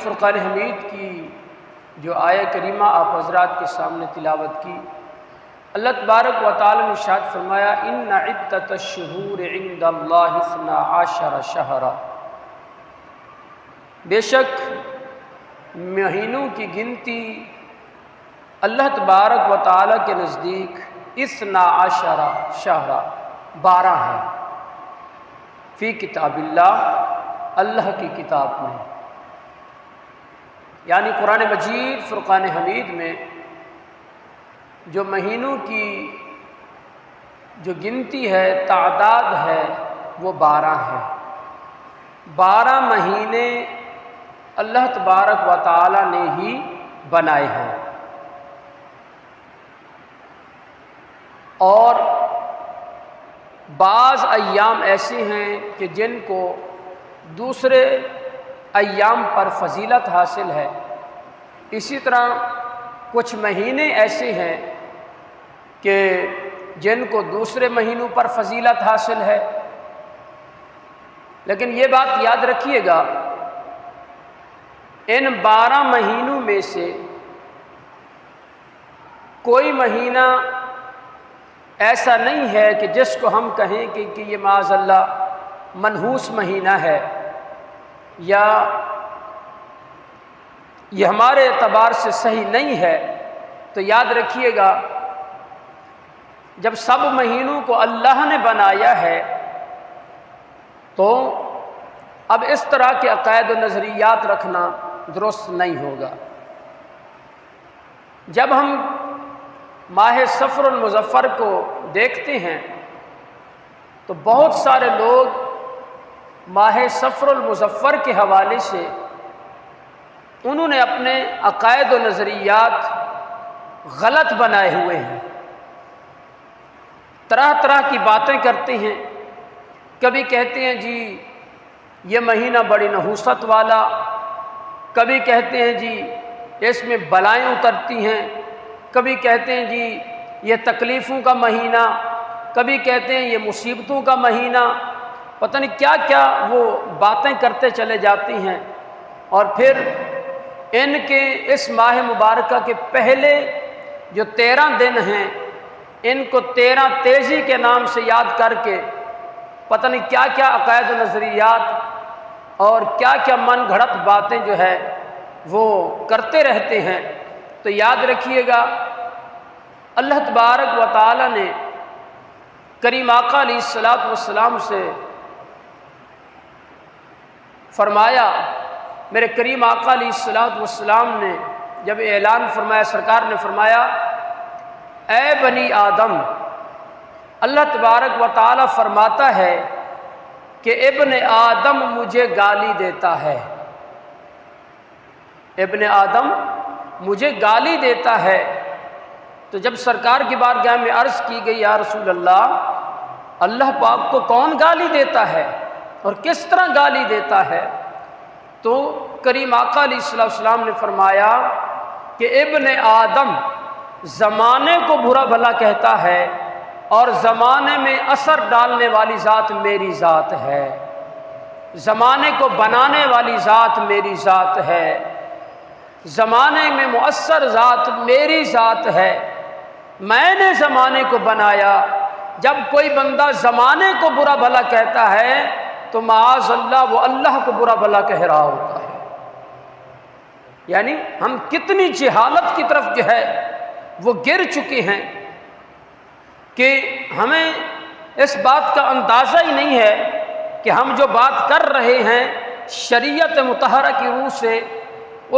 فرقان حمید کی جو آیہ کریمہ آپ حضرات کے سامنے تلاوت کی، اللہ تبارک و تعالی نے ارشاد فرمایا ان عدۃ الشہور عند اللہ 12 شہرا، بے شک مہینوں کی گنتی اللہ تبارک و تعالی کے نزدیک 12 شہرا 12 ہے، فی کتاب اللہ کی کتاب میں، یعنی قرآن مجید فرقان حمید میں جو مہینوں کی جو گنتی ہے، تعداد ہے، وہ 12 ہے۔ 12 مہینے اللہ تبارک و تعالی نے ہی بنائے ہیں، اور بعض ایام ایسے ہیں کہ جن کو دوسرے ایام پر فضیلت حاصل ہے، اسی طرح کچھ مہینے ایسے ہیں کہ جن کو دوسرے مہینوں پر فضیلت حاصل ہے۔ لیکن یہ بات یاد رکھیے گا، ان 12 مہینوں میں سے کوئی مہینہ ایسا نہیں ہے کہ جس کو ہم کہیں کہ یہ معاذ اللہ منحوس مہینہ ہے، یا یہ ہمارے اعتبار سے صحیح نہیں ہے۔ تو یاد رکھیے گا، جب سب مہینوں کو اللہ نے بنایا ہے تو اب اس طرح کے عقائد و نظریات رکھنا درست نہیں ہوگا۔ جب ہم ماہ صفر المظفر کو دیکھتے ہیں تو بہت سارے لوگ ماہ صفر المظفر کے حوالے سے انہوں نے اپنے عقائد و نظریات غلط بنائے ہوئے ہیں، طرح طرح کی باتیں کرتے ہیں۔ کبھی کہتے ہیں جی یہ مہینہ بڑی نحوست والا، کبھی کہتے ہیں جی اس میں بلائیں اترتی ہیں، کبھی کہتے ہیں جی یہ تکلیفوں کا مہینہ، کبھی کہتے ہیں یہ مصیبتوں کا مہینہ، پتہ نہیں کیا کیا وہ باتیں کرتے چلے جاتی ہیں۔ اور پھر ان کے اس ماہ مبارکہ کے پہلے جو 13 دن ہیں، ان کو 13 تیزی کے نام سے یاد کر کے پتہ نہیں کیا کیا عقائد و نظریات اور کیا کیا من گھڑت باتیں جو ہے وہ کرتے رہتے ہیں۔ تو یاد رکھیے گا، اللہ تبارک و تعالی نے کریم آقا علیہ الصلوۃ والسلام سے فرمایا، میرے کریم آقا علیہ الصلوۃ والسلام نے جب اعلان فرمایا، سرکار نے فرمایا اے بنی آدم، اللہ تبارک و تعالی فرماتا ہے کہ ابن آدم مجھے گالی دیتا ہے، ابن آدم مجھے گالی دیتا ہے۔ تو جب سرکار کی بارگاہ میں عرض کی گئی یا رسول اللہ پاک کو کون گالی دیتا ہے اور کس طرح گالی دیتا ہے؟ تو کریم آقا علیہ السلام نے فرمایا کہ ابن آدم زمانے کو برا بھلا کہتا ہے، اور زمانے میں اثر ڈالنے والی ذات میری ذات ہے، زمانے کو بنانے والی ذات میری ذات ہے، زمانے میں مؤثر ذات میری ذات ہے، میں نے زمانے کو بنایا۔ جب کوئی بندہ زمانے کو برا بھلا کہتا ہے تو معاذ اللہ وہ اللہ کو برا بھلا کہہ رہا ہوتا ہے۔ یعنی ہم کتنی جہالت کی طرف جو ہے وہ گر چکے ہیں کہ ہمیں اس بات کا اندازہ ہی نہیں ہے کہ ہم جو بات کر رہے ہیں شریعت مطہرہ کی روح سے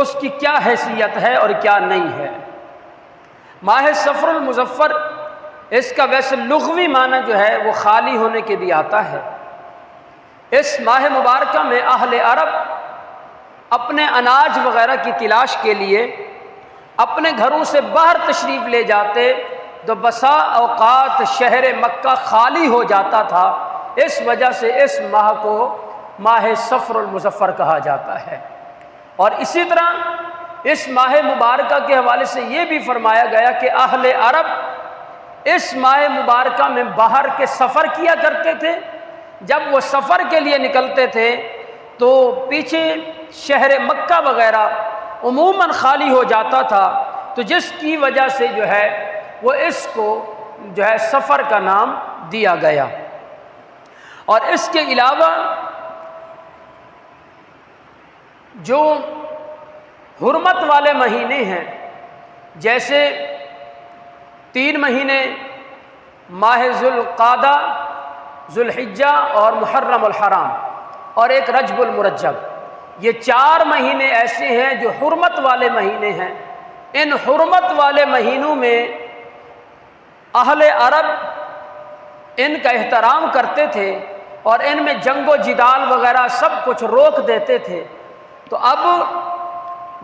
اس کی کیا حیثیت ہے اور کیا نہیں ہے۔ ماہ صفر المظفر، اس کا ویسے لغوی معنی جو ہے وہ خالی ہونے کے بھی آتا ہے۔ اس ماہ مبارکہ میں اہل عرب اپنے اناج وغیرہ کی تلاش کے لیے اپنے گھروں سے باہر تشریف لے جاتے تو بسا اوقات شہر مکہ خالی ہو جاتا تھا۔ اس وجہ سے اس ماہ کو ماہ صفر المظفر کہا جاتا ہے۔ اور اسی طرح اس ماہ مبارکہ کے حوالے سے یہ بھی فرمایا گیا کہ اہل عرب اس ماہ مبارکہ میں باہر کے سفر کیا کرتے تھے۔ جب وہ سفر کے لیے نکلتے تھے تو پیچھے شہر مکہ وغیرہ عموماً خالی ہو جاتا تھا، تو جس کی وجہ سے جو ہے وہ اس کو جو ہے سفر کا نام دیا گیا۔ اور اس کے علاوہ جو حرمت والے مہینے ہیں، جیسے 3 مہینے ماہ ذوالقعدہ، ذوالحجہ اور محرم الحرام، اور ایک رجب المرجب، یہ 4 مہینے ایسے ہیں جو حرمت والے مہینے ہیں۔ ان حرمت والے مہینوں میں اہل عرب ان کا احترام کرتے تھے اور ان میں جنگ و جدال وغیرہ سب کچھ روک دیتے تھے۔ تو اب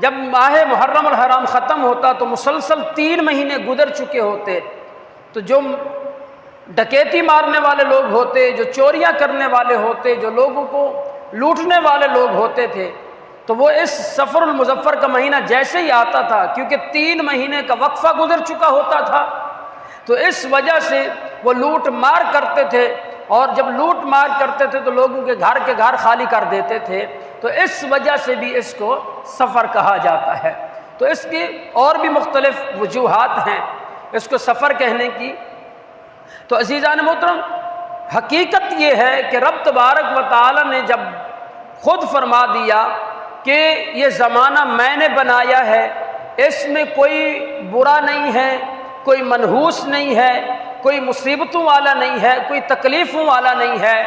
جب ماہ محرم الحرام ختم ہوتا تو مسلسل 3 مہینے گزر چکے ہوتے، تو جو ڈکیتی مارنے والے لوگ ہوتے، جو چوریاں کرنے والے ہوتے، جو لوگوں کو لوٹنے والے لوگ ہوتے تھے، تو وہ اس سفر المظفر کا مہینہ جیسے ہی آتا تھا، کیونکہ 3 مہینے کا وقفہ گزر چکا ہوتا تھا، تو اس وجہ سے وہ لوٹ مار کرتے تھے، اور جب لوٹ مار کرتے تھے تو لوگوں کے گھر خالی کر دیتے تھے، تو اس وجہ سے بھی اس کو سفر کہا جاتا ہے۔ تو اس کی اور بھی مختلف وجوہات ہیں اس کو سفر کہنے کی۔ تو عزیزان محترم، حقیقت یہ ہے کہ رب تبارک و تعالی نے جب خود فرما دیا کہ یہ زمانہ میں نے بنایا ہے، اس میں کوئی برا نہیں ہے، کوئی منحوس نہیں ہے، کوئی مصیبتوں والا نہیں ہے، کوئی تکلیفوں والا نہیں ہے،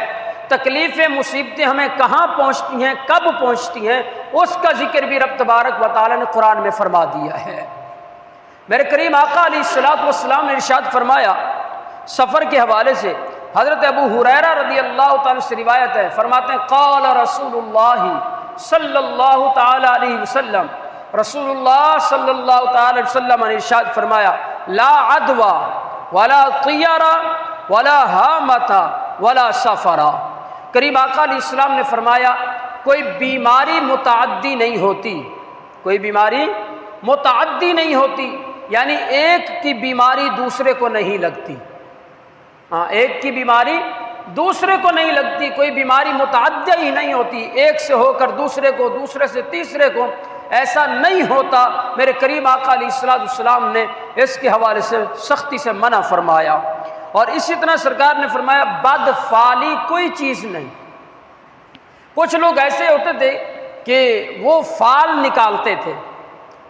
تکلیفیں مصیبتیں ہمیں کہاں پہنچتی ہیں، کب پہنچتی ہیں، اس کا ذکر بھی رب تبارک و تعالی نے قرآن میں فرما دیا ہے۔ میرے کریم آقا علیہ الصلوۃ والسلام نے ارشاد فرمایا سفر کے حوالے سے، حضرت ابو ہریرہ رضی اللہ تعالی سے روایت ہے، فرماتے ہیں قال رسول اللہ صلی اللہ تعالی علیہ وسلم، رسول اللہ صلی اللہ تعالی علیہ وسلم نے ارشاد فرمایا لا عدوى ولا طیرہ ولا ہامۃ ولا سفرا۔ کریم آقا علیہ السلام نے فرمایا کوئی بیماری متعدی نہیں ہوتی، کوئی بیماری متعدی نہیں ہوتی، یعنی ایک کی بیماری دوسرے کو نہیں لگتی، ایک کی بیماری دوسرے کو نہیں لگتی، کوئی بیماری متعدی ہی نہیں ہوتی، ایک سے ہو کر دوسرے کو، دوسرے سے تیسرے کو، ایسا نہیں ہوتا۔ میرے کریم آقا علیہ السلام نے اس کے حوالے سے سختی سے منع فرمایا۔ اور اسی طرح سرکار نے فرمایا بد فعلی کوئی چیز نہیں۔ کچھ لوگ ایسے ہوتے تھے کہ وہ فال نکالتے تھے،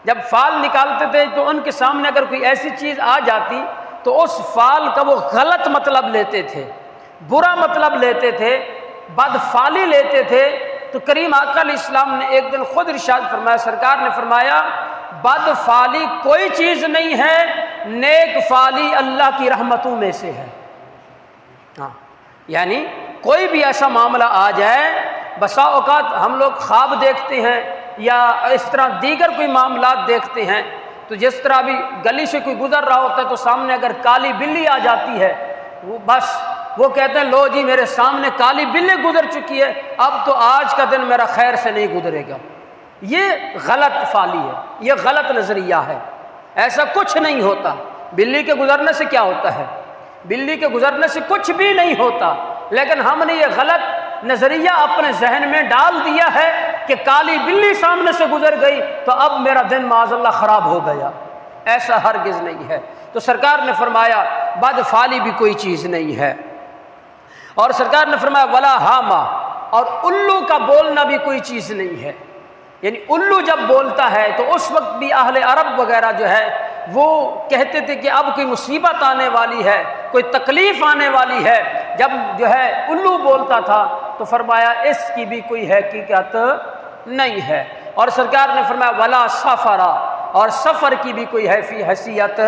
جب فال نکالتے تھے تو ان کے سامنے اگر کوئی ایسی چیز آ جاتی تو اس فال کا وہ غلط مطلب لیتے تھے، برا مطلب لیتے تھے، بد فالی لیتے تھے۔ تو کریم آقا علیہ السلام نے ایک دن خود ارشاد فرمایا، سرکار نے فرمایا بد فالی کوئی چیز نہیں ہے، نیک فالی اللہ کی رحمتوں میں سے ہے۔ یعنی کوئی بھی ایسا معاملہ آ جائے، بسا اوقات ہم لوگ خواب دیکھتے ہیں یا اس طرح دیگر کوئی معاملات دیکھتے ہیں، تو جس طرح بھی گلی سے کوئی گزر رہا ہوتا ہے تو سامنے اگر کالی بلی آ جاتی ہے، وہ بس وہ کہتے ہیں لو جی میرے سامنے کالی بلی گزر چکی ہے، اب تو آج کا دن میرا خیر سے نہیں گزرے گا۔ یہ غلط فالی ہے، یہ غلط نظریہ ہے، ایسا کچھ نہیں ہوتا۔ بلی کے گزرنے سے کیا ہوتا ہے؟ بلی کے گزرنے سے کچھ بھی نہیں ہوتا، لیکن ہم نے یہ غلط نظریہ اپنے ذہن میں ڈال دیا ہے کہ کالی بلی سامنے سے گزر گئی تو اب میرا دن معاذ اللہ خراب ہو گیا۔ ایسا ہرگز نہیں ہے۔ تو سرکار نے فرمایا بد فالی بھی کوئی چیز نہیں ہے، اور سرکار نے فرمایا ولا ہاما، اور الو کا بولنا بھی کوئی چیز نہیں ہے۔ یعنی الو جب بولتا ہے تو اس وقت بھی اہل عرب وغیرہ جو ہے وہ کہتے تھے کہ اب کوئی مصیبت آنے والی ہے، کوئی تکلیف آنے والی ہے۔ جب جو ہے الو بولتا تھا تو فرمایا اس کی بھی کوئی حقیقت نہیں ہے۔ اور سرکار نے فرمایا ولا سفرا، اور سفر کی بھی کوئی حیثیت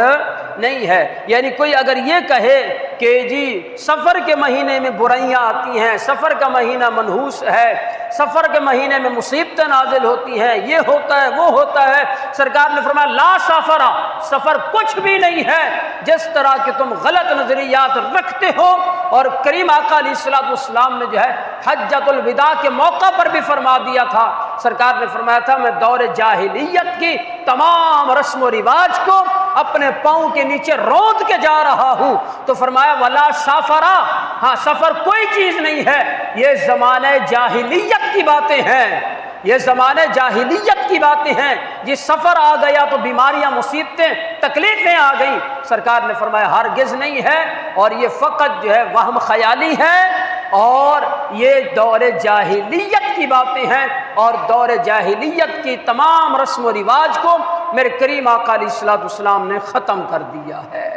نہیں ہے۔ یعنی کوئی اگر یہ کہے کہ جی سفر کے مہینے میں برائیاں آتی ہیں، سفر کا مہینہ منحوس ہے، سفر کے مہینے میں مصیبتیں نازل ہوتی ہیں، یہ ہوتا ہے وہ ہوتا ہے، سرکار نے فرمایا لا سفرا، سفر کچھ بھی نہیں ہے۔ جس طرح کہ تم غلط نظریات رکھتے ہو، اور کریم آقا علیہ السلام نے جو ہے حجۃ الوداع کے موقع پر بھی فرما دیا تھا، سرکار نے فرمایا تھا میں دور جاہلیت کی تمام رسم و رواج کو اپنے پاؤں کے نیچے روند کے جا رہا ہوں، تو فرمایا ولا سافرا، ہاں سفر کوئی چیز نہیں ہے، یہ زمانہ جاہلیت کی باتیں ہیں، یہ زمانے جاہلیت کی باتیں ہیں، یہ سفر آ گیا تو بیماریاں، مصیبتیں، تکلیفیں آ گئیں۔ سرکار نے فرمایا ہرگز نہیں ہے، اور یہ فقط جو ہے وہم خیالی ہے، اور یہ دور جاہلیت کی باتیں ہیں، اور دور جاہلیت کی تمام رسم و رواج کو میرے کریم آقا علیہ الصلوۃ والسلام نے ختم کر دیا ہے۔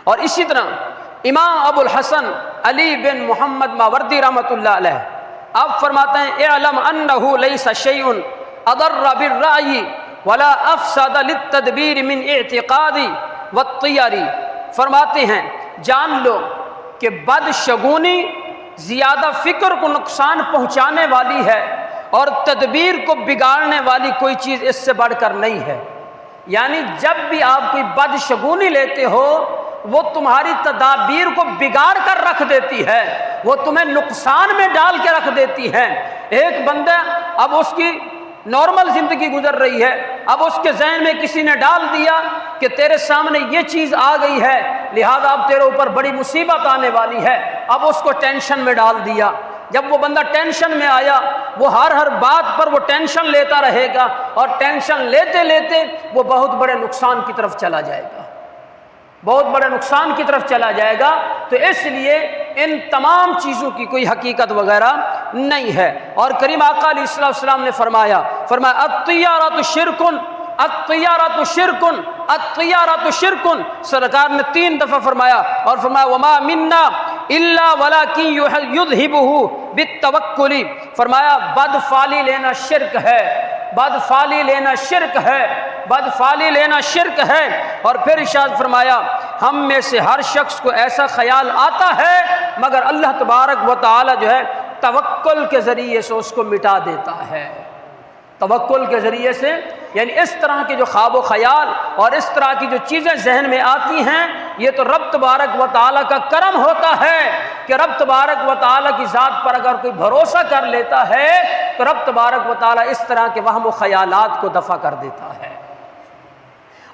اور اسی طرح امام ابو الحسن علی بن محمد ماوردی رحمۃ اللہ علیہ آپ فرماتے ہیں اعلم انہ لیس شیء اضر بالرأی ولا افسد للتدبیر من اعتقاد والطیر، فرماتے ہیں جان لو کہ بدشگونی زیادہ فکر کو نقصان پہنچانے والی ہے، اور تدبیر کو بگاڑنے والی کوئی چیز اس سے بڑھ کر نہیں ہے۔ یعنی جب بھی آپ کوئی بدشگونی لیتے ہو، وہ تمہاری تدابیر کو بگاڑ کر رکھ دیتی ہے، وہ تمہیں نقصان میں ڈال کے رکھ دیتی ہے۔ ایک بندہ اب اس کی نارمل زندگی گزر رہی ہے، اب اس کے ذہن میں کسی نے ڈال دیا کہ تیرے سامنے یہ چیز آ گئی ہے، لہذا اب تیرے اوپر بڑی مصیبت آنے والی ہے، اب اس کو ٹینشن میں ڈال دیا۔ جب وہ بندہ ٹینشن میں آیا، وہ ہر بات پر وہ ٹینشن لیتا رہے گا، اور ٹینشن لیتے لیتے وہ بہت بڑے نقصان کی طرف چلا جائے گا، بہت بڑے نقصان کی طرف چلا جائے گا۔ تو اس لیے ان تمام چیزوں کی کوئی حقیقت وغیرہ نہیں ہے۔ اور کریم آقا علیہ السلام نے فرمایا الطیارۃ شرکن، الطیارۃ شرکن، الطیارۃ شرکن، سرکار نے 3 دفعہ فرمایا، اور فرمایا وما منا الا ولکن یذہبہ بالتوکل، فرمایا بدفعلی لینا شرک ہے، بدفعلی لینا شرک ہے، بدفعلی لینا شرک ہے۔ اور پھر ارشاد فرمایا ہم میں سے ہر شخص کو ایسا خیال آتا ہے مگر اللہ تبارک و تعالی جو ہے توکل کے ذریعے سے اس کو مٹا دیتا ہے، توکل کے ذریعے سے، یعنی اس طرح کے جو خواب و خیال اور اس طرح کی جو چیزیں ذہن میں آتی ہیں، یہ تو رب تبارک و تعالیٰ کا کرم ہوتا ہے کہ رب تبارک و تعالیٰ کی ذات پر اگر کوئی بھروسہ کر لیتا ہے تو رب تبارک و تعالیٰ اس طرح کے وہم و خیالات کو دفع کر دیتا ہے۔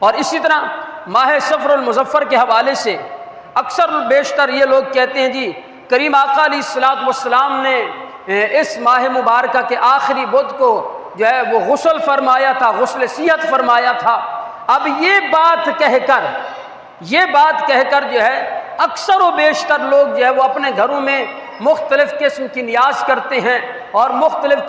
اور اسی طرح ماہ صفر المظفر کے حوالے سے اکثر بیشتر یہ لوگ کہتے ہیں جی کریم آقا علیہ الصلوۃ والسلام نے اس ماہ مبارکہ کے آخری بدھ کو جو ہے وہ غسل فرمایا تھا، غسل صحت فرمایا تھا۔ اب یہ بات کہہ کر جو ہے اکثر و بیشتر لوگ جو ہے وہ اپنے گھروں میں مختلف قسم کی نیاز کرتے ہیں اور مختلف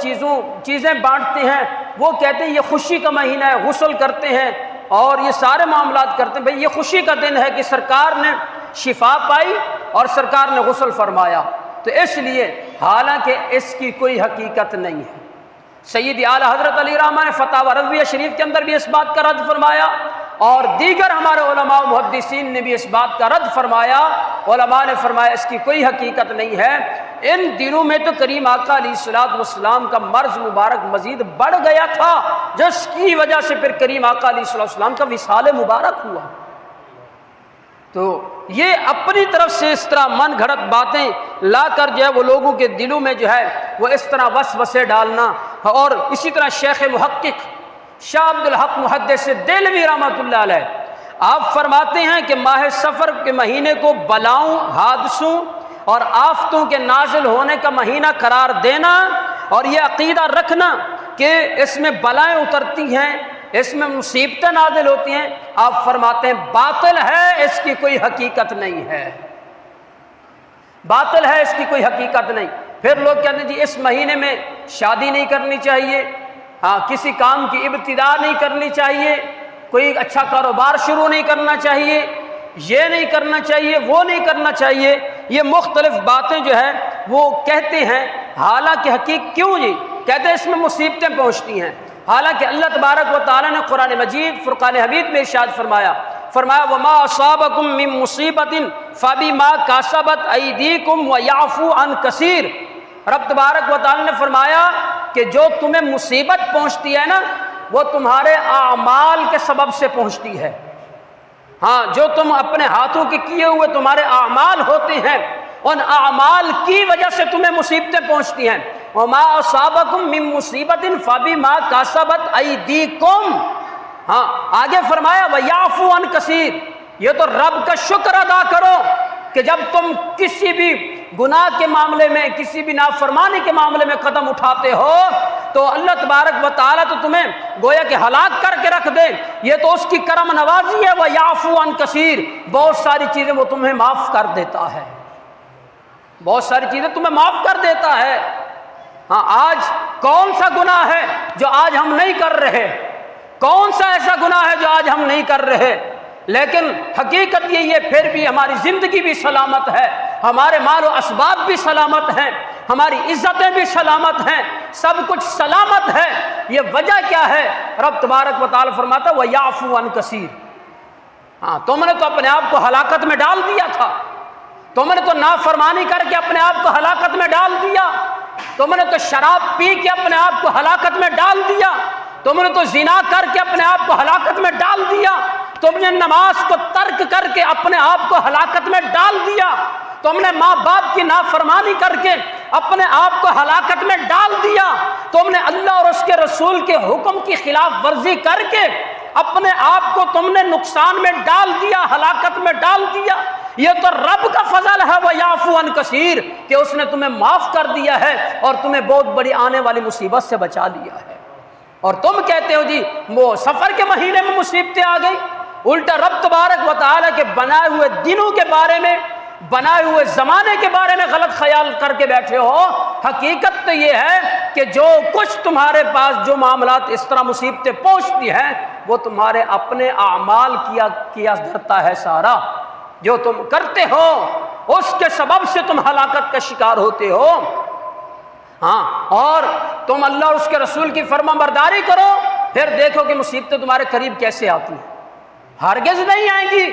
چیزیں بانٹتے ہیں۔ وہ کہتے ہیں یہ خوشی کا مہینہ ہے، غسل کرتے ہیں اور یہ سارے معاملات کرتے ہیں، بھئی یہ خوشی کا دن ہے کہ سرکار نے شفا پائی اور سرکار نے غسل فرمایا، تو اس لیے حالانکہ اس کی کوئی حقیقت نہیں ہے۔ سید اعلیٰ حضرت علی رحمہ نے فتاوی رضویہ شریف کے اندر بھی اس بات کا رد فرمایا، اور دیگر ہمارے علماء و محدثین نے بھی اس بات کا رد فرمایا۔ علماء نے فرمایا اس کی کوئی حقیقت نہیں ہے۔ ان دنوں میں تو کریم آقا علیہ الصلوۃ والسلام کا مرض مبارک مزید بڑھ گیا تھا، جس کی وجہ سے پھر کریم آقا علیہ الصلوۃ والسلام کا وصال مبارک ہوا۔ تو یہ اپنی طرف سے اس طرح من گھڑت باتیں لا کر جو ہے وہ لوگوں کے دلوں میں جو ہے وہ اس طرح وسوسے ڈالنا۔ اور اسی طرح شیخ محقق شاہ عبد الحق محدث دہلوی رحمۃ اللہ علیہ آپ فرماتے ہیں کہ ماہ صفر کے مہینے کو بلاؤں، حادثوں اور آفتوں کے نازل ہونے کا مہینہ قرار دینا اور یہ عقیدہ رکھنا کہ اس میں بلائیں اترتی ہیں، اس میں مصیبتیں نازل ہوتی ہیں، آپ فرماتے ہیں باطل ہے، اس کی کوئی حقیقت نہیں ہے، باطل ہے، اس کی کوئی حقیقت نہیں۔ پھر لوگ کہتے ہیں جی اس مہینے میں شادی نہیں کرنی چاہیے، ہاں کسی کام کی ابتدا نہیں کرنی چاہیے، کوئی اچھا کاروبار شروع نہیں کرنا چاہیے، یہ نہیں کرنا چاہیے، وہ نہیں کرنا چاہیے، یہ مختلف باتیں جو ہے وہ کہتے ہیں۔ حالانکہ حقیقت کیوں جی کہتے ہیں اس میں مصیبتیں پہنچتی ہیں، حالانکہ اللہ تبارک و تعالیٰ نے قرآن مجید فرقان حمید میں ارشاد فرمایا وما اصابکم من مصیبت فبما کسبت ایدیکم ویعفو عن کثیر۔ رب تبارک و تعالیٰ نے فرمایا کہ جو تمہیں مصیبت پہنچتی ہے نا وہ تمہارے اعمال کے سبب سے پہنچتی ہے، ہاں جو تم اپنے ہاتھوں کے کیے ہوئے تمہارے اعمال ہوتے ہیں ان اعمال کی وجہ سے تمہیں مصیبتیں پہنچتی ہیں۔ وما اصابکم من مصیبت فبما کسبت ایدیکم، ہاں آگے فرمایا ویعفو عن کثیر، یہ تو رب کا شکر ادا کرو کہ جب تم کسی بھی گناہ کے معاملے میں، کسی بھی نافرمانی کے معاملے میں قدم اٹھاتے ہو تو اللہ تبارک و تعالیٰ تو تمہیں گویا کہ ہلاک کر کے رکھ دے، یہ تو اس کی کرم نوازی ہے۔ وَيَعْفُو عَنْ کثیر، بہت ساری چیزیں وہ تمہیں معاف کر دیتا ہے، بہت ساری چیزیں تمہیں معاف کر دیتا ہے۔ ہاں، آج کون سا گناہ ہے جو آج ہم نہیں کر رہے؟ کون سا ایسا گناہ ہے جو آج ہم نہیں کر رہے؟ لیکن حقیقت یہی ہے، پھر بھی ہماری زندگی بھی سلامت ہے، ہمارے مال و اسباب بھی سلامت ہیں، ہماری عزتیں بھی سلامت ہیں، سب کچھ سلامت ہے۔ یہ وجہ کیا ہے؟ رب تبارک و تعالیٰ فرماتا ہے وَيَعْفُو عَنْ کثیر۔ ہاں، تم نے تو اپنے آپ کو ہلاکت میں ڈال دیا تھا، تم نے تو نافرمانی کر کے اپنے آپ کو ہلاکت میں ڈال دیا، تم نے تو شراب پی کے اپنے آپ کو ہلاکت میں ڈال دیا، تم نے تو زنا کر کے اپنے آپ کو ہلاکت میں ڈال دیا، تم نے نماز کو ترک کر کے اپنے آپ کو ہلاکت میں ڈال دیا، تم نے ماں باپ کی نافرمانی کر کے اپنے آپ کو ہلاکت میں ڈال دیا، تم نے اللہ اور اس کے رسول کے حکم کی خلاف ورزی کر کے اپنے آپ کو تم نے نقصان میں ڈال دیا، ہلاکت میں ڈال دیا۔ یہ تو رب کا فضل ہے وَيَعْفُو عَنْ کثیر کہ اس نے تمہیں معاف کر دیا ہے اور تمہیں بہت بڑی آنے والی مصیبت سے بچا لیا ہے۔ اور تم کہتے ہو جی وہ سفر کے مہینے میں مصیبتیں آ گئی، الٹا رب تبارک و تعالیٰ کے بنائے ہوئے دنوں کے بارے میں، بنائے ہوئے زمانے کے بارے میں غلط خیال کر کے بیٹھے ہو۔ حقیقت تو یہ ہے کہ جو کچھ تمہارے پاس جو معاملات اس طرح مصیبتیں پہنچتی ہیں وہ تمہارے اپنے اعمال کیا دھرتا ہے، سارا جو تم کرتے ہو اس کے سبب سے تم ہلاکت کا شکار ہوتے ہو۔ ہاں، اور تم اللہ اور اس کے رسول کی فرما برداری کرو، پھر دیکھو کہ مصیبتیں تمہارے قریب کیسے آتی ہیں۔ ہرگز نہیں آئیں گی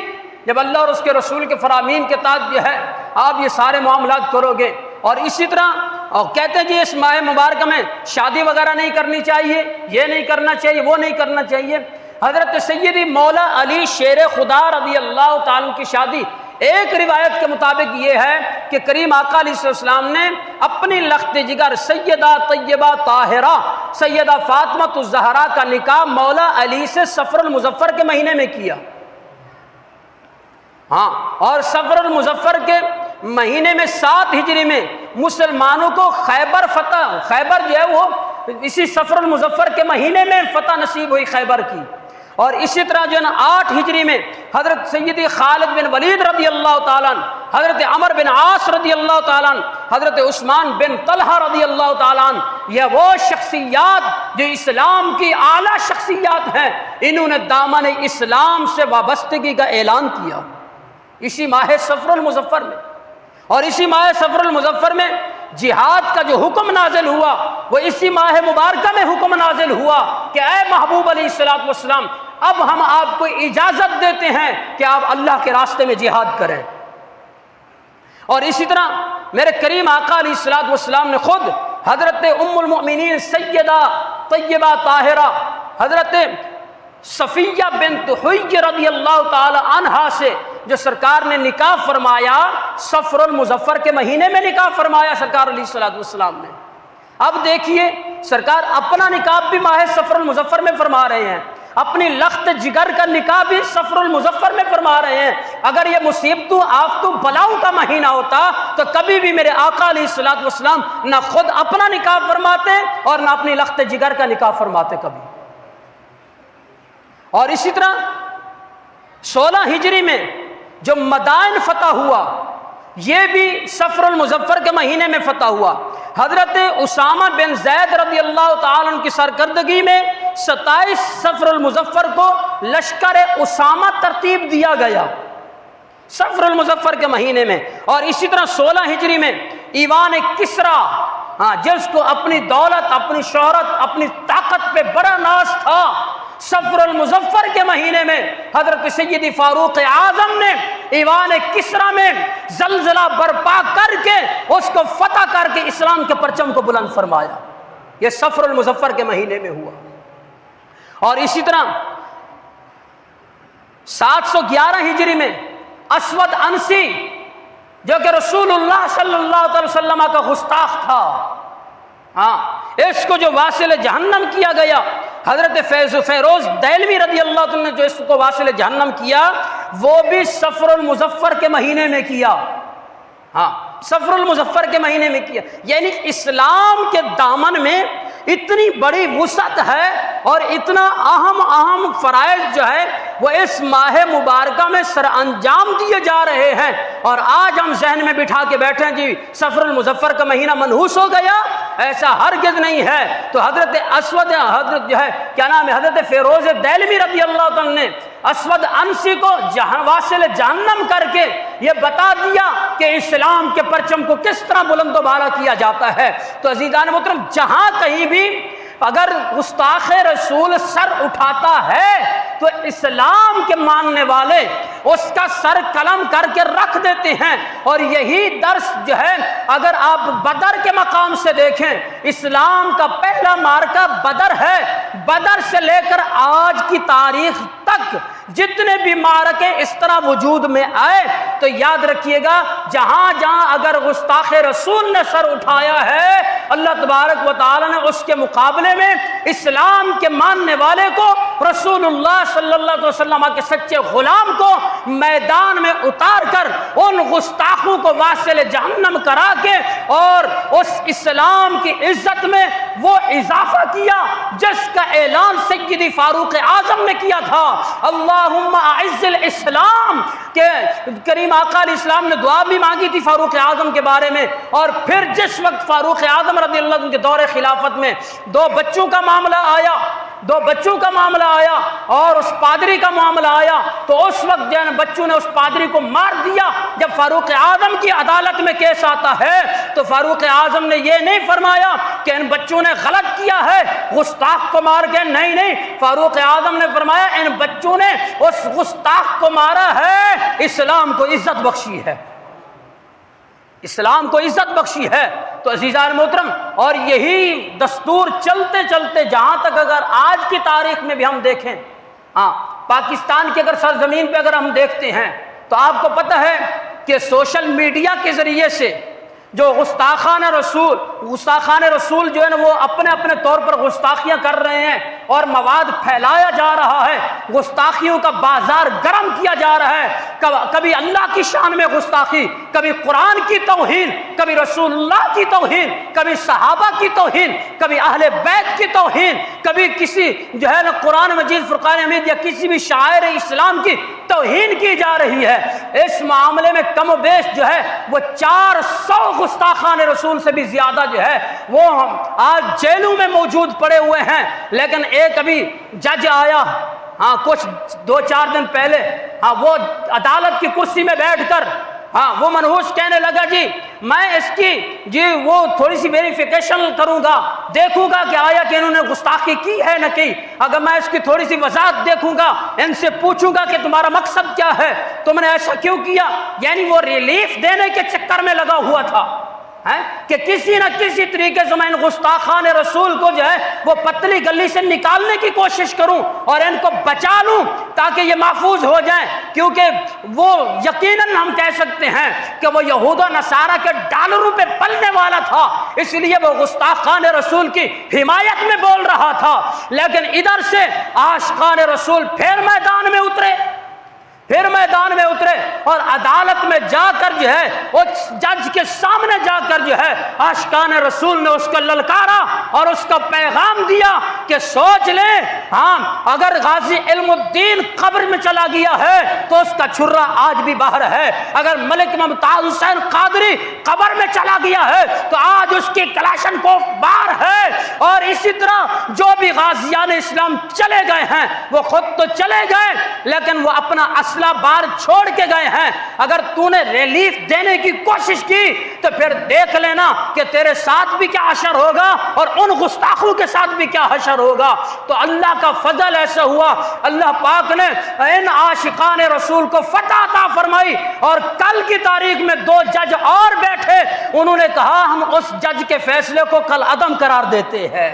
جب اللہ اور اس کے رسول کے فرامین کے تحت جو ہے آپ یہ سارے معاملات کرو گے۔ اور اسی طرح اور کہتے ہیں جی اس ماہ مبارکہ میں شادی وغیرہ نہیں کرنی چاہیے، یہ نہیں کرنا چاہیے، وہ نہیں کرنا چاہیے۔ حضرت سیدی مولا علی شیر خدا رضی اللہ تعالیٰ عنہ کی شادی ایک روایت کے مطابق یہ ہے کہ کریم آقا علیہ السلام نے اپنی لخت جگر سیدہ طیبہ طاہرہ سیدہ فاطمہ الزہرا کا نکاح مولا علی سے صفر المظفر کے مہینے میں کیا۔ ہاں، اور صفر المظفر کے مہینے میں 7 ہجری میں مسلمانوں کو خیبر جو ہے وہ اسی صفر المظفر کے مہینے میں فتح نصیب ہوئی خیبر کی۔ اور اسی طرح جو ہے نا 8 ہجری میں حضرت سیدی خالد بن ولید رضی اللہ تعالیٰ عنہ، حضرت عمر بن عاص رضی اللہ تعالیٰ عنہ، حضرت عثمان بن طلحہ رضی اللہ تعالیٰ عنہ، یہ وہ شخصیات جو اسلام کی اعلیٰ شخصیات ہیں، انہوں نے دامن اسلام سے وابستگی کا اعلان کیا اسی ماہ صفر المظفر میں۔ اور اسی ماہ صفر المظفر میں جہاد کا جو حکم نازل ہوا وہ اسی ماہ مبارکہ میں حکم نازل ہوا کہ اے محبوب علیہ الصلوۃ والسلام، اب ہم آپ کو اجازت دیتے ہیں کہ آپ اللہ کے راستے میں جہاد کریں۔ اور اسی طرح میرے کریم آقا علیہ الصلوۃ والسلام نے خود حضرت ام المؤمنین سیدہ طیبہ طاہرہ حضرت صفیہ بنت حیی رضی اللہ تعالی عنہا سے جو سرکار نے نکاح فرمایا، صفر المظفر کے مہینے میں نکاح فرمایا سرکار علیہ الصلوۃ والسلام نے۔ اب دیکھیے سرکار اپنا نکاح بھی ماہ صفر المظفر میں فرما رہے ہیں، اپنی لخت جگر کا نکاح بھی صفر المظفر میں فرما رہے ہیں۔ اگر یہ مصیبتوں آفتوں بلاؤں کا مہینہ ہوتا تو کبھی بھی میرے آقا علیہ الصلوۃ والسلام نہ خود اپنا نکاح فرماتے اور نہ اپنی لخت جگر کا نکاح فرماتے کبھی۔ اور اسی طرح 16 ہجری میں جو مدائن فتح ہوا یہ بھی صفر المظفر کے مہینے میں فتح ہوا۔ حضرت اسامہ بن زید رضی اللہ تعالیٰ عنہ کی سرکردگی میں 27 صفر المظفر کو لشکر اسامہ ترتیب دیا گیا صفر المظفر کے مہینے میں۔ اور اسی طرح 16 ہجری میں ایوان کسریٰ، جس کو اپنی دولت، اپنی شہرت، اپنی طاقت پہ بڑا ناز تھا، صفر المظفر کے مہینے میں حضرت سیدی فاروق اعظم نے ایوان کسریٰ میں زلزلہ برپا کر کے اس کو فتح کر کے اسلام کے پرچم کو بلند فرمایا۔ یہ صفر المظفر کے مہینے میں ہوا۔ اور اسی طرح 711 ہجری میں اسود انسی جو کہ رسول اللہ صلی اللہ علیہ وسلم کا گستاخ تھا، اس کو جو واصل جہنم کیا گیا، حضرت فیروز دہلوی رضی اللہ عنہ نے جو اس کو واصل جہنم کیا وہ بھی صفر المظفر کے مہینے میں کیا۔ سفر المظفر کے مہینے میں کیا، یعنی اسلام کے دامن میں اتنی بڑی وسعت ہے اور اتنا اہم فرائض جو ہے وہ اس ماہ مبارکہ میں سر انجام دیے جا رہے ہیں، اور آج ہم ذہن میں بٹھا کے بیٹھے ہیں جی سفر المظفر کا مہینہ منحوس ہو گیا، ایسا ہرگز نہیں ہے۔ تو حضرت اسود، حضرت جو ہے کیا نام ہے، حضرت فیروز دہلوی رضی اللہ تعالیٰ نے اسود انسی کو واصل جہنم کر کے یہ بتا دیا کہ اسلام کے پرچم کو کس طرح بلند و بالا کیا جاتا ہے۔ تو عزیزان محترم، جہاں کہیں بھی اگر گستاخ رسول سر اٹھاتا ہے تو اسلام کے ماننے والے اس کا سر قلم کر کے رکھ دیتے ہیں، اور یہی درس جو ہے اگر آپ بدر کے مقام سے دیکھیں، اسلام کا پہلا مارکہ بدر ہے، بدر سے لے کر آج کی تاریخ تک جتنے بھی معرکے اس طرح وجود میں آئے تو یاد رکھیے گا جہاں جہاں اگر گستاخ رسول نے سر اٹھایا ہے، اللہ تبارک و تعالی نے اس کے مقابلے میں اسلام کے ماننے والے کو، رسول اللہ صلی اللہ علیہ وسلم کے سچے غلام کو میدان میں اتار کر ان گستاخوں کو واصل جہنم کرا کے اور اس اسلام کی عزت میں وہ اضافہ کیا جس کا اعلان سیدی فاروق اعظم نے کیا تھا، اللہم اعز الاسلام، کہ کریم آقا علیہ السلام نے دعا بھی مانگی تھی فاروق اعظم کے بارے میں۔ اور پھر جس وقت فاروق اعظم رضی اللہ عنہ کے دور خلافت میں دو بچوں کا معاملہ آیا اور اس پادری کا معاملہ آیا، تو اس وقت جو بچوں نے اس پادری کو مار دیا۔ جب فاروق اعظم کی عدالت میں کیس آتا ہے تو فاروق اعظم نے یہ نہیں فرمایا کہ ان بچوں نے غلط کیا ہے گستاخ کو مار کے، نہیں، فاروق اعظم نے فرمایا ان بچوں نے اس گستاخ کو مارا ہے، اسلام کو عزت بخشی ہے، اسلام کو عزت بخشی ہے۔ تو عزیزان محترم، اور یہی دستور چلتے چلتے جہاں تک اگر آج کی تاریخ میں بھی ہم دیکھیں، پاکستان کی اگر سرزمین پہ اگر ہم دیکھتے ہیں تو آپ کو پتہ ہے کہ سوشل میڈیا کے ذریعے سے جو گستاخان رسول جو ہے نا وہ اپنے طور پر گستاخیاں کر رہے ہیں اور مواد پھیلایا جا رہا ہے، گستاخیوں کا بازار گرم کیا جا رہا ہے، کبھی اللہ کی شان میں گستاخی، کبھی قرآن کی توہین، کبھی رسول اللہ کی توہین، کبھی صحابہ کی توہین، کبھی اہل بیت کی توہین، کبھی کسی جو ہے نا قرآن مجید، فرقان حمید یا کسی بھی شاعر اسلام کی توہین کی جا رہی ہے۔ اس معاملے میں کم و بیش جو ہے وہ 400 گستاخان رسول سے بھی زیادہ جو ہے وہ آج جیلوں میں موجود پڑے ہوئے ہیں۔ لیکن ایک ابھی جج آیا کچھ 2-4 دن پہلے، وہ عدالت کی کرسی میں بیٹھ کر وہ منحوس کہنے لگا جی میں اس کی وہ تھوڑی سی ویریفیکیشن کروں گا، دیکھوں گا کہ آیا کہ انہوں نے گستاخی کی ہے نہ کی، اگر میں اس کی تھوڑی سی وضاحت دیکھوں گا، ان سے پوچھوں گا کہ تمہارا مقصد کیا ہے، تم نے ایسا کیوں کیا۔ یعنی وہ ریلیف دینے کے چکر میں لگا ہوا تھا کہ کسی نہ کسی طریقے سے میں ان گستاخان رسول کو جو ہے وہ پتلی گلی سے نکالنے کی کوشش کروں اور ان کو بچا لوں تاکہ یہ محفوظ ہو جائیں، کیونکہ وہ یقیناً ہم کہہ سکتے ہیں کہ وہ یہود و نصارہ کے ڈالروں پہ پلنے والا تھا، اس لیے وہ گستاخان رسول کی حمایت میں بول رہا تھا۔ لیکن ادھر سے عاشقان رسول پھر میدان میں اترے اور عدالت میں جا کر جو ہے اس جج کے سامنے جا کر جو ہے عاشقان رسول نے اس کو للکارا اور اس کا پیغام دیا کہ سوچ لیں، اگر غازی علم الدین قبر میں چلا گیا ہے تو اس کا چھرا آج بھی باہر ہے، اگر ملک ممتاز حسین قادری قبر میں چلا گیا ہے تو آج اس کی کلاشن کوف باہر ہے، اور اسی طرح جو بھی غازیان اسلام چلے گئے ہیں وہ خود تو چلے گئے لیکن وہ اپنا اسلحہ بار چھوڑ کے گئے ہیں، اگر تو نے ریلیف دینے کی کوشش کی تو پھر دیکھ لینا کہ تیرے ساتھ بھی کیا حشر ہوگا اور ان گستاخوں کے ساتھ بھی کیا حشر ہوگا۔ تو اللہ کا فضل ایسا ہوا، اللہ پاک نے ان عاشقان رسول کو فتح عطا فرمائی، اور کل کی تاریخ میں 2 جج اور بیٹھے، انہوں نے کہا ہم اس جج کے فیصلے کو کل عدم قرار دیتے ہیں۔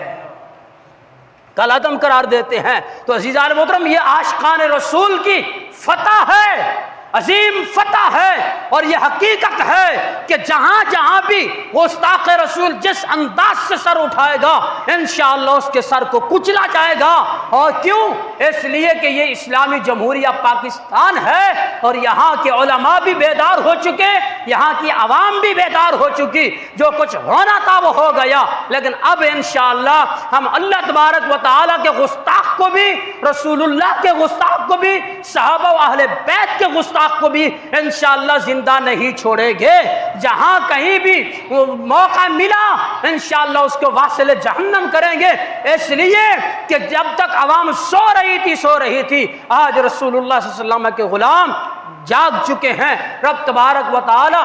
تو عزیزان محترم، یہ عاشقان رسول کی فتح ہے عظیم فتح ہے، اور یہ حقیقت ہے کہ جہاں جہاں بھی گستاخ رسول جس انداز سے سر اٹھائے گا انشاءاللہ اس کے سر کو کچلا جائے گا۔ اور کیوں؟ اس لیے کہ یہ اسلامی جمہوریہ پاکستان ہے، اور یہاں کے علماء بھی بیدار ہو چکے، یہاں کی عوام بھی بیدار ہو چکی۔ جو کچھ ہونا تھا وہ ہو گیا، لیکن اب انشاءاللہ ہم اللہ تبارک و تعالیٰ کے گستاخ کو بھی، رسول اللہ کے گستاخ کو بھی، صحابہ و اہل بیت کے گستاخ کو بھی انشاءاللہ زندہ نہیں چھوڑیں گے۔ جہاں کہیں بھی موقع ملا انشاءاللہ اس کو واصل جہنم کریں گے، اس لیے کہ جب تک عوام سو رہی تھی آج رسول اللہ صلی اللہ علیہ وسلم کے غلام جاگ چکے ہیں۔ رب تبارک و تعالی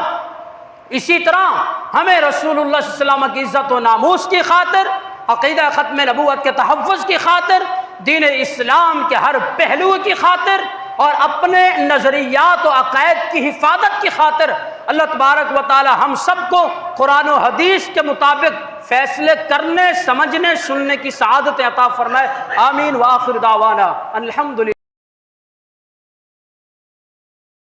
اسی طرح ہمیں رسول اللہ صلی اللہ علیہ وسلم کی عزت و ناموس کی خاطر، عقیدہ ختم نبوت کے تحفظ کی خاطر، دین اسلام کے ہر پہلو کی خاطر، اور اپنے نظریات و عقائد کی حفاظت کی خاطر اللہ تبارک و تعالی ہم سب کو قرآن و حدیث کے مطابق فیصلے کرنے، سمجھنے، سننے کی سعادت عطا فرمائے۔ آمین وآخر دعوانا الحمدللہ۔